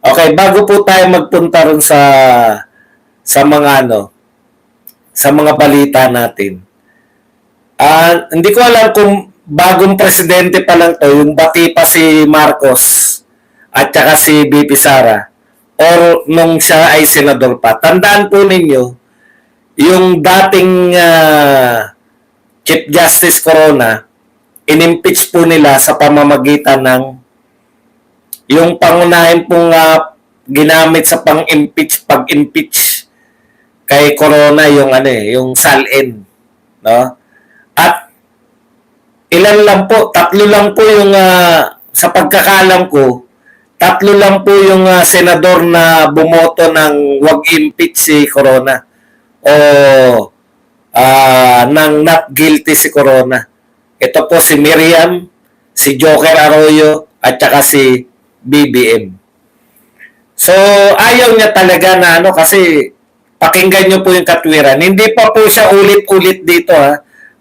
Okay, bago po tayo magpunta ron sa mga sa mga balita natin. Hindi ko alam kung bagong presidente pa lang to, yung bati pa si Marcos at saka si BP Sara or nung siya ay senador pa. Tandaan po ninyo, yung dating Chief Justice Corona, inimpeach po nila sa pamamagitan ng yung pangunahin pong ginamit sa pag-impeach kay Corona yung yung SALN, no? At ilan lang po, tatlo lang po yung sa pagkakalam ko, tatlo lang po yung senador na bumoto ng wag impeach si Corona o ng not guilty si Corona. Ito po si Miriam, si Joker Arroyo at saka si BBM. So, ayaw niya talaga na kasi pakinggan niyo po yung katwiran. Hindi pa po siya ulit-ulit dito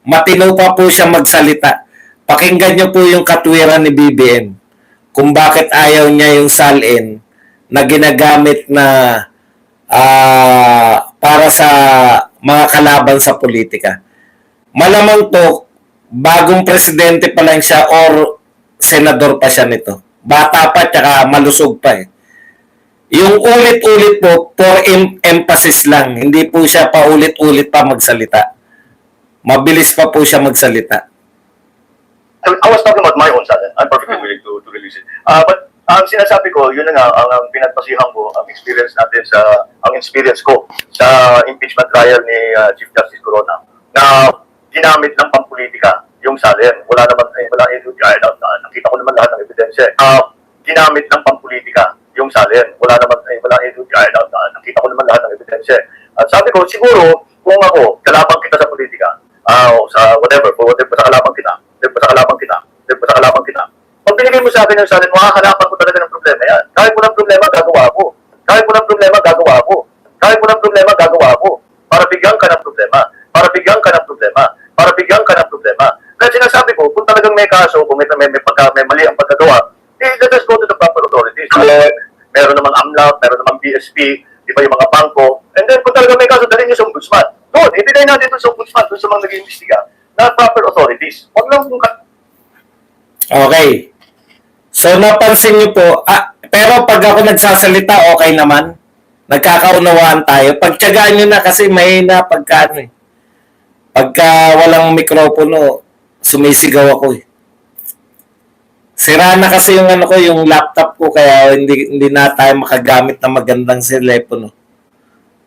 Matino pa po siya magsalita. Pakinggan niyo po yung katwiran ni BBM. Kung bakit ayaw niya yung SALN na ginagamit na para sa mga kalaban sa politika. Malamang to, bagong presidente pa lang siya or senador pa siya nito. Bata pa tsaka malusog pa Yung ulit-ulit po, for emphasis lang. Hindi po siya pa ulit-ulit pa magsalita. Mabilis pa po siya magsalita. I was talking about my own son. I'm perfectly willing to release it. But ang sinasabi ko, yun na nga, ang pinagpasihan ko, ang experience natin ang experience ko sa impeachment trial ni Chief Justice Corona na ginamit ng pampolitika yung SALN. Wala naman, nakita ko naman lahat ng ebidensya. Ginamit ng pampolitika yung SALN. Wala naman, nakita ko naman lahat ng ebidensya. At sabi ko, siguro, kung ako, kalabang kita sa politika, sa whatever, sa kalabang kita, pag binigay mo sa akin yung SALN, makakalapan ko talaga ng problema yan. Kahit mo ng problema, gagawa ko. Kahit mo ng problema, gagawa ko. Kahit mo ng problema, gagawa ko. Para bigyan ka ng problema. Para bigyan ka ng problema. Para bigyan ka ng problema. Kaya sinasabi ko, kung talagang may kaso, kung may mali ang pagkagawa, just go to the proper authorities. Meron namang AMLAC, meron namang BSP, di ba yung mga bangko. And then, kung talagang may kaso, dalhin niyo sa ombudsman. Doon, ibigay natin doon sa ombudsman, doon sa mga nag-iimbestiga, na proper authorities. Huwag lang kung Okay. So, napansin niyo po, pero pag ako nagsasalita, okay naman. Nagkakaunawaan tayo. Pagtyagaan niyo na kasi mahina pagka Pagka walang mikropono, sumisigaw ako Sira na kasi yung yung laptop ko kaya hindi na tayo makagamit ng magandang telepono.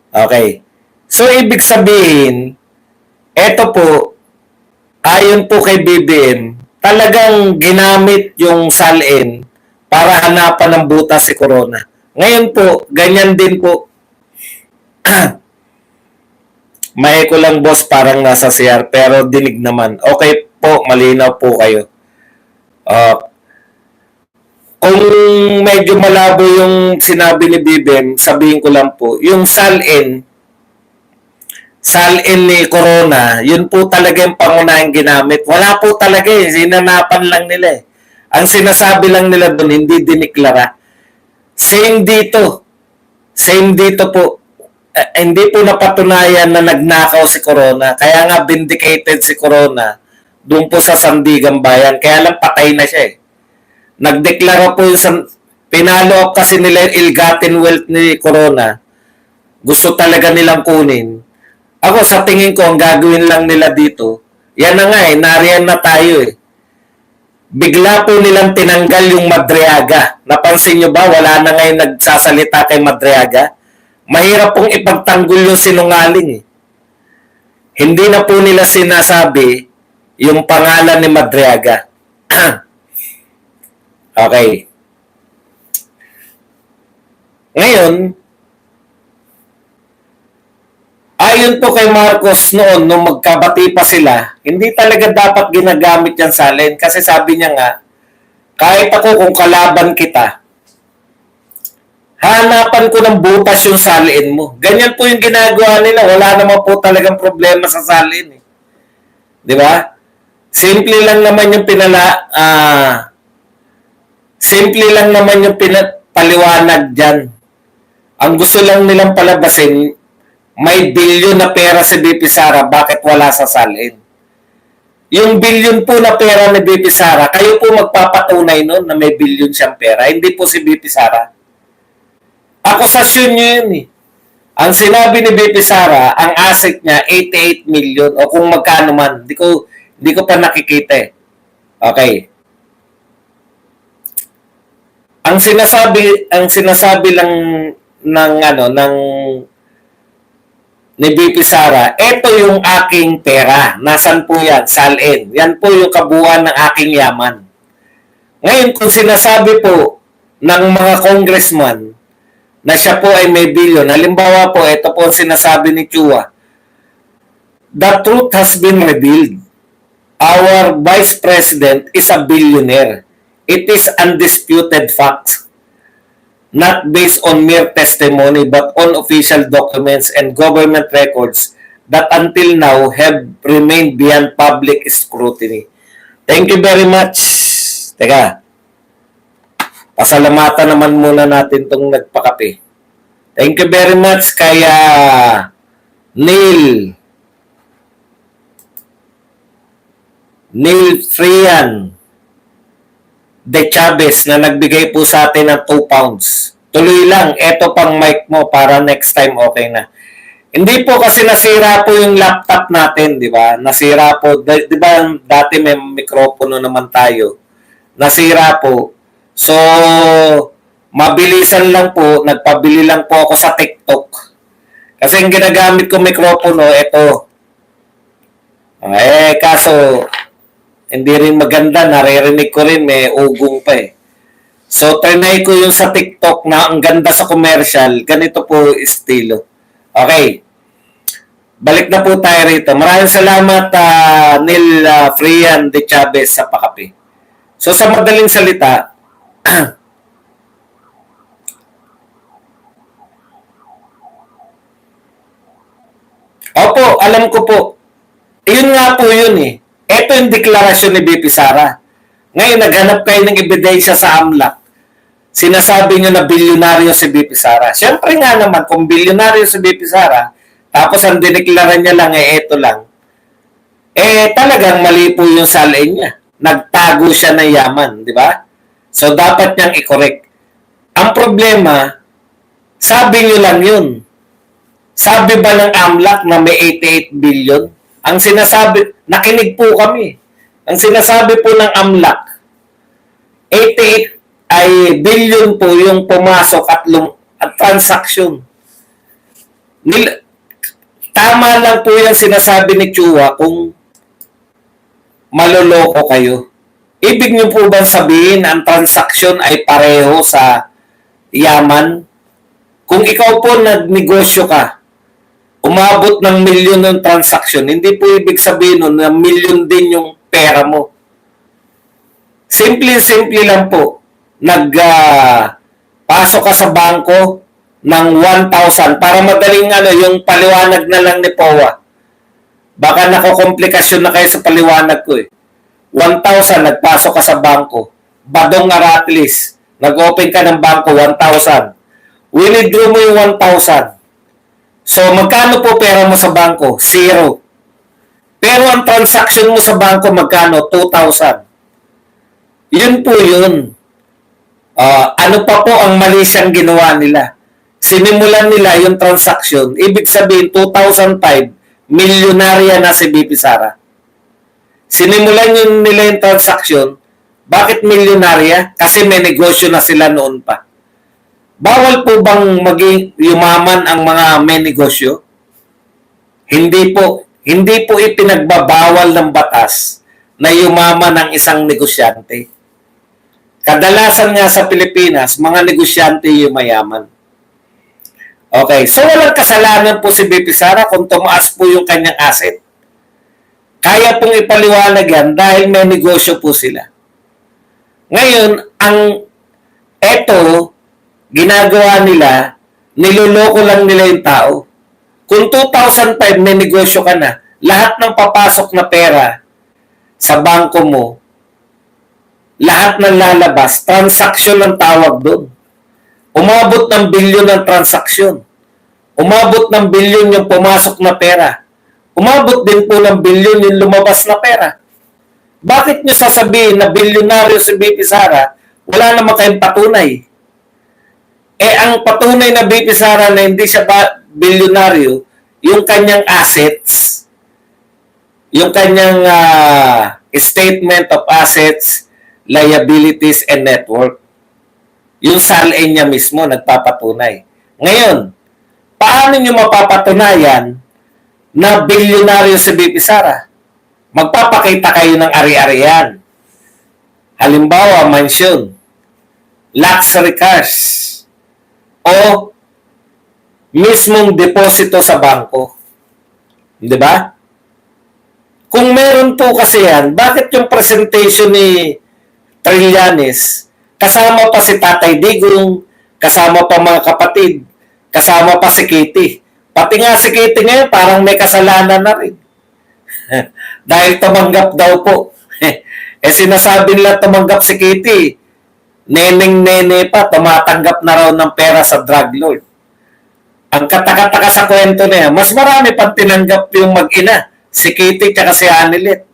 Okay. So, ibig sabihin, eto po, ayon po kay BBM, talagang ginamit yung SALN para hanapan ng butas si Corona. Ngayon po, ganyan din po. May ko lang boss parang nasa CR pero dinig naman. Okay po, malinaw po kayo. Kung medyo malabo yung sinabi ni BBM, sabihin ko lang po, yung SALN ni Corona, yun po talaga yung pangunahing ginamit. Wala po talaga sinanapan lang nila Ang sinasabi lang nila doon, hindi diniklara. Same dito po. Hindi po napatunayan na nagnakaw si Corona. Kaya nga vindicated si Corona doon po sa Sandigan Bayan. Kaya lang patay na siya Nagdeklara po yung pinalo up kasi nila yung ill-gotten wealth ni Corona. Gusto talaga nilang kunin. Ako sa tingin ko, ang gagawin lang nila dito, yan na nga nariyan na tayo Bigla po nilang tinanggal yung Madriaga. Napansin nyo ba? Wala na ngayon nagsasalita kay Madriaga. Mahirap pong ipagtanggol yung sinungaling Hindi na po nila sinasabi yung pangalan ni Madriaga. Okay. Ngayon, ayon po kay Marcos noon, nung magkabati pa sila, hindi talaga dapat ginagamit yan SALN kasi sabi niya nga, kahit ako kung kalaban kita, hanapan ko ng butas yung SALN mo. Ganyan po yung ginagawa nila. Wala naman po talagang problema sa SALN Di ba? Simple lang naman yung paliwanag dyan. Ang gusto lang nilang palabasin, may bilyon na pera si BP Sara, bakit wala sa salin? Yung bilyon po na pera ni BP Sara, kayo po magpapatunay nun na may bilyon siyang pera, hindi po si BP Sara. Akusasyon nyo yun eh. Ang sinabi ni BP Sara, ang asset niya 88 million o kung magkano man, hindi ko pa nakikita eh. Okay. Ang sinasabi lang ng ni BP Sara, ito yung aking pera. Nasaan po yan? Salin. Yan po yung kabuuan ng aking yaman. Ngayon, kung sinasabi po ng mga congressman na siya po ay may bilyon, halimbawa po, ito po ang sinasabi ni Chua, the truth has been revealed. Our Vice President is a billionaire. It is undisputed fact. Not based on mere testimony but on official documents and government records that until now have remained beyond public scrutiny. Thank you very much. Teka, pasalamatan naman muna natin itong nagpakape. Thank you very much kaya Neil Frian De Chavez na nagbigay po sa atin ng 2 pounds. Tuloy lang, eto pang mic mo para next time okay na. Hindi po kasi nasira po yung laptop natin, di ba? Nasira po, di ba dati may mikropono naman tayo. Nasira po. So, mabilisan lang po, nagpabili lang po ako sa TikTok. Kasi yung ginagamit ko mikropono, eto. Kaso, hindi rin maganda, naririnig ko rin, may ugong pa eh. So, trinay ko yung sa TikTok na ang ganda sa commercial, ganito po estilo. Okay. Balik na po tayo rito. Maraming salamat, Neil Frian De Chavez sa pakape. So, sa madaling salita, opo, alam ko po. Yun nga po yun eh. Ito yung deklarasyon ni BP Sara. Ngayon, naghanap kayo ng ebidensya sa AMLAC. Sinasabi nyo na bilyonaryo si BP Sara. Siyempre nga naman, kung bilyonaryo si BP Sara, tapos ang dineklara niya lang, ito lang. Talagang mali po yung salin niya. Nagtago siya ng yaman, di ba? So, dapat niyang i-correct. Ang problema, sabi nyo lang yun. Sabi ba ng AMLAC na may 88 billion? Ang sinasabi, nakinig po kami. Ang sinasabi po ng AMLAC, 88 ay billion po yung pumasok at transaction. Tama lang po yung sinasabi ni Chua kung maloloko kayo. Ibig niyo po ba sabihin ang transaction ay pareho sa yaman? Kung ikaw po nagnegosyo ka, umabot ng milyon ng transaction, hindi po ibig sabihin nun na milyon din yung pera mo. Simple lang po. Pasok ka sa bangko ng 1,000 para madaling yung paliwanag na lang ni POA. Baka nakokomplikasyon na kayo sa paliwanag ko eh. 1,000, nagpasok ka sa bangko. Badong Aratlis, nag-open ka ng bangko, 1,000. Withdraw mo yung 1,000. So, magkano po pera mo sa bangko? 0. Pero ang transaction mo sa bangko, magkano? 2,000. Yun po yun. Ano pa po ang mali siyang ginawa nila? Sinimulan nila yung transaction. Ibig sabihin, 2005, milyonarya na si BP Sara. Sinimulan nila yung transaction. Bakit milyonarya? Kasi may negosyo na sila noon pa. Bawal po bang maging yumaman ang mga may negosyo? Hindi po. Hindi po ipinagbabawal ng batas na yumaman ang isang negosyante. Kadalasan nga sa Pilipinas, mga negosyante yung mayaman. Okay, so walang kasalanan po si BP Sara kung tumaas po yung kanyang asset. Kaya pong ipaliwanag yan dahil may negosyo po sila. Ngayon, ginagawa nila, niloloko lang nila yung tao. Kung 2005 may negosyo ka na, lahat ng papasok na pera sa bangko mo, lahat ng lalabas, transaction ang tawag doon. Umabot ng bilyon ng transaksyon. Umabot ng bilyon yung pumasok na pera. Umabot din po ng bilyon yung lumabas na pera. Bakit nyo sasabihin na bilyonaryo si BP Sara, wala naman kayong patunay? Eh, ang patunay na BP Sara na hindi siya bilyonaryo, yung kanyang assets, yung kanyang statement of assets, liabilities, and net worth. Yung SALE niya mismo nagpapatunay. Ngayon, paano nyo mapapatunayan na bilyonaryo si BP Sara? Magpapakita kayo ng ari-arian. Halimbawa, mansion, luxury cars, o mismong deposito sa bangko. Di ba? Kung meron po kasi yan, bakit yung presentation ni Trillanes, kasama pa si Tatay Digong, kasama pa mga kapatid, kasama pa si Kitty. Pati nga si Kitty ngayon, parang may kasalanan na rin. Dahil tumanggap daw po. Eh sinasabi nila tumanggap si Kitty, neneng-nene pa, tumatanggap na raw ng pera sa drug lord. Ang katakataka sa kwento na yan, mas marami pang tinanggap yung mag-ina, si Kitty at si Anilet,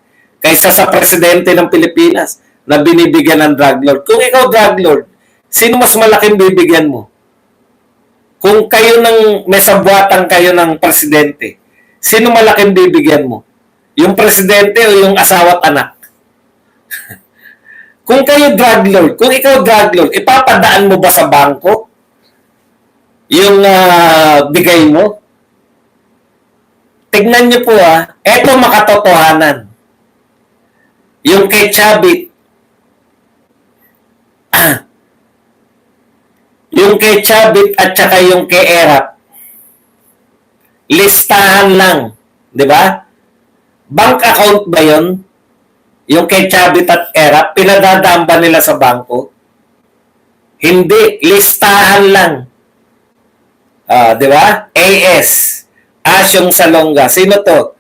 kaysa sa presidente ng Pilipinas na binibigyan ng drug lord. Kung ikaw drug lord, sino mas malaking bibigyan mo? Kung kayo may sabwatan kayo ng presidente, sino malaking bibigyan mo? Yung presidente o yung asawa at anak? Kung kayo drug lord, kung ikaw drug lord, ipapadaan mo ba sa bangko yung bigay mo? Tignan niyo po eto makatotohanan. Yung kay Chavit, yung kay Chavit at saka yung kay Erap, listahan lang, di ba? Bank account ba yun? Yung kay Chavit at Erap, pinadadaan ba nila sa bangko? Hindi, listahan lang. Di ba? AS, Asyong Salonga. Sino to?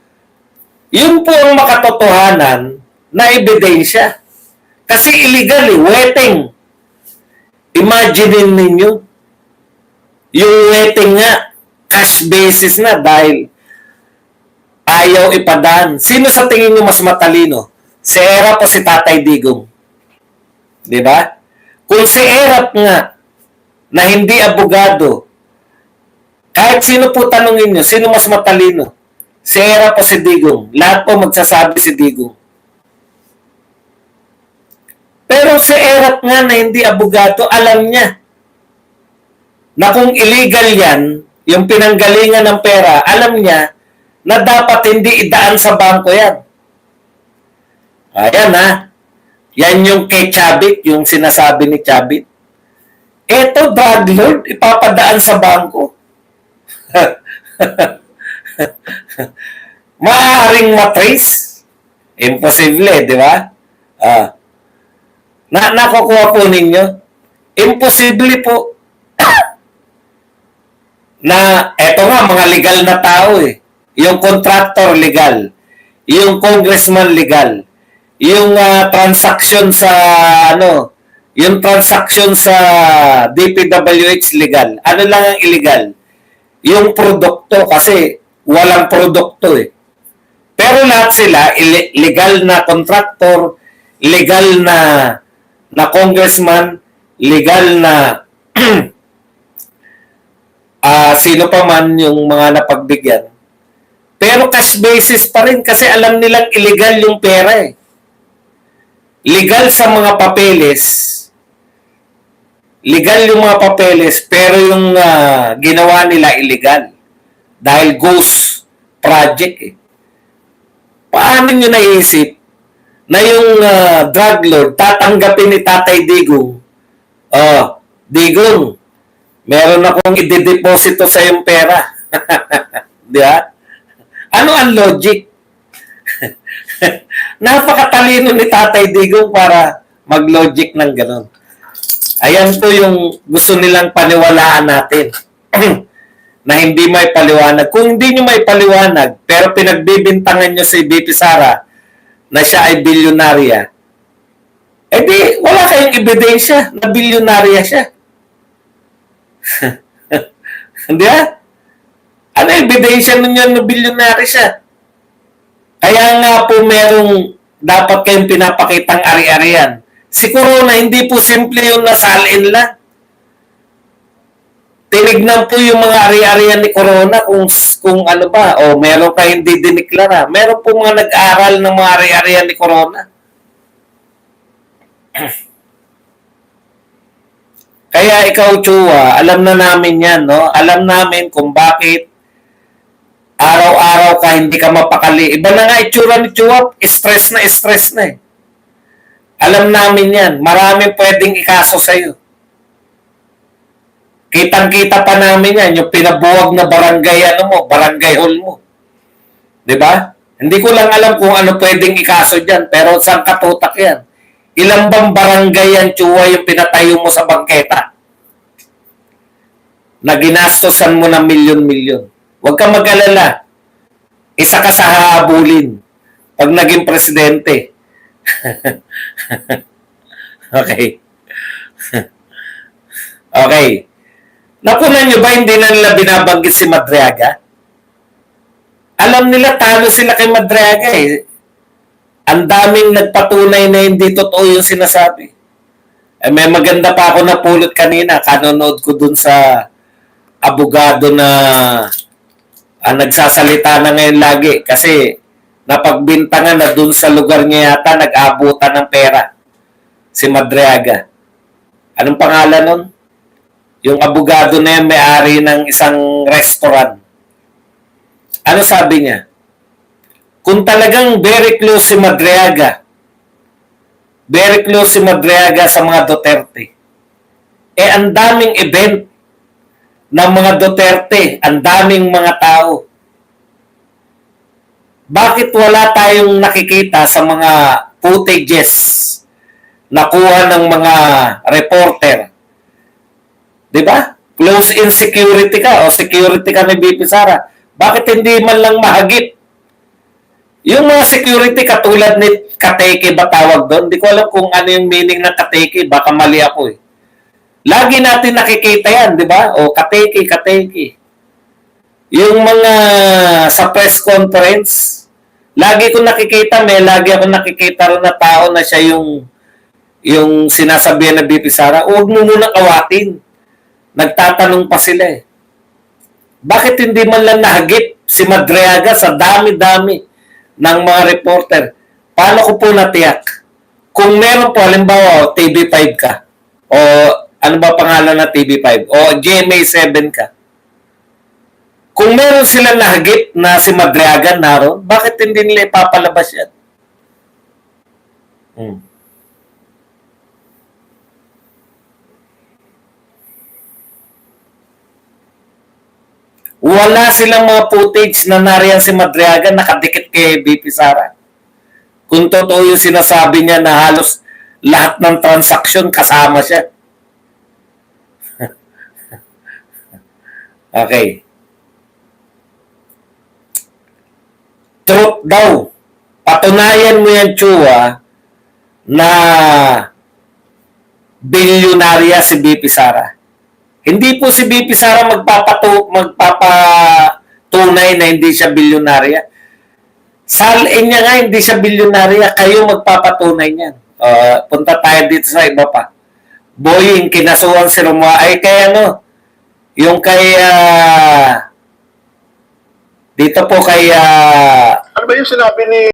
Yun po ang makatotohanan na ebidensya. Kasi illegal wetting. Imagine ninyo, yung wetting nga, cash basis na dahil ayaw ipadaan. Sino sa tingin nyo mas matalino? Si Erap o si Tatay Digong? Di ba? Kung si Erap nga, na hindi abogado, kahit sino po tanungin nyo, sino mas matalino? Si Erap o si Digong? Lahat po magsasabi si Digong. Pero si Erap nga na hindi abogado, alam niya na kung illegal yan, yung pinanggalingan ng pera, alam niya na dapat hindi idaan sa bangko yan. Ayan Yan yung kay Chavit, yung sinasabi ni Chavit. Eto, drug lord, ipapadaan sa bangko. Maaaring matrace. Imposible, di ba? Nakukuha po ninyo? Imposible po. Na, eto nga, mga legal na tao Yung contractor legal. Yung congressman legal. Yung transaction sa, yung transaction sa DPWH legal. Ano lang ang illegal? Yung produkto, kasi walang produkto Pero lahat sila, legal na contractor, legal na congressman, legal na sino pa man yung mga napagbigyan. Pero cash basis pa rin kasi alam nilang illegal yung pera Legal sa mga papeles. Legal yung mga papeles pero yung ginawa nila illegal. Dahil ghost project Paano nyo naisip na yung drug lord tatanggapin ni Tatay Digong? Digong, meron akong i-deposito sa yung pera. Di ba? Ano ang logic? Napakatalino ni Tatay Digong para mag-logic ng ganun. Ayan po yung gusto nilang paniwalaan natin. Na hindi may paliwanag. Kung hindi nyo may paliwanag, pero pinagbibintangan nyo si BP Sara na siya ay bilyonarya, di, wala kayong ebidensya na bilyonarya siya. Hindi ah? Ano ebidensya nun yan na bilyonary siya? Kaya nga po merong dapat kayong pinapakitang ari-arian. Si Corona, hindi po simple yung nasalin lang. Tinignan po yung mga ari-arian ni Corona kung ano ba, o meron kayong hindi diniklara. Meron po mga nag-aral ng mga ari-arian ni Corona. Kaya ikaw, Chua, alam na namin yan, no? Alam namin kung bakit araw-araw ka hindi ka mapakali. Iba na nga itsura ni Chua, stress na eh. Alam namin yan. Maraming pwedeng ikaso sa'yo. Kitang-kita pa namin yan, yung pinabuwag na barangay, barangay hall mo. Di ba? Hindi ko lang alam kung ano pwedeng ikaso dyan, pero saan katutak yan? Ilang bang barangay yan, Chua, yung pinatayo mo sa bangketa? Na ginastosan mo ng milyon-milyon. Huwag ka mag-alala. Isa ka sa hahabulin pag naging presidente. Okay. Okay. Napunan nyo ba hindi na nila binabanggit si Madriaga? Alam nila talo sila kay Madriaga eh. Ang daming nagpatunay na hindi totoo yung sinasabi. Eh, may maganda pa ako napulot kanina. Kanonood ko dun sa abogado na nagsasalita na ngayon lagi kasi napagbintangan na dun sa lugar niya yata nag-abutan ng pera si Madriaga. Anong pangalan nun? Yung abogado na yan may-ari ng isang restaurant. Ano sabi niya? Kung talagang very close si Madriaga sa mga Duterte, eh ang daming event ng mga Duterte, ang daming mga tao. Bakit wala tayong nakikita sa mga footages nakuha ng mga reporter? Diba? Close in security ka o security ka ni BP Sara. Bakit hindi man lang mahagip? Yung mga security katulad ni Kateke ba tawag doon? Hindi ko alam kung ano yung meaning ng Kateke. Baka mali ako eh. Lagi natin nakikita yan, di ba? O Kateke. Yung mga sa press conference, lagi ko nakikita, lagi ako nakikita rin na tao na siya yung sinasabihan na BP Sara, huwag mo muna kawatin. Nagtatanong pa sila eh. Bakit hindi man lang nahagip si Madriaga sa dami-dami ng mga reporter? Paano ko po natiyak? Kung meron po, halimbawa, TV5 ka, o ano ba pangalan na TV5, o GMA7 ka, kung meron silang nahagip na si Madriaga naroon, bakit hindi nila ipapalabas yan? Wala silang mga footage na nariyan si Madriaga nakadikit kay BP Sara. Kung totoo yung sinasabi niya na halos lahat ng transaksyon kasama siya. Okay. Truth daw. Patunayan mo yan, Chua, na bilyonarya si BP Sara. Hindi po si BP Sara magpapatunay na hindi siya bilyonarya. Salin niya nga hindi siya bilyonarya, kayo magpapatunay niyan. Punta tayo dito sa iba pa. Boying, kinasuhan si Romualdez. Ay, kay ano? Yung kay... dito po kay... Ano ba yung sinabi ni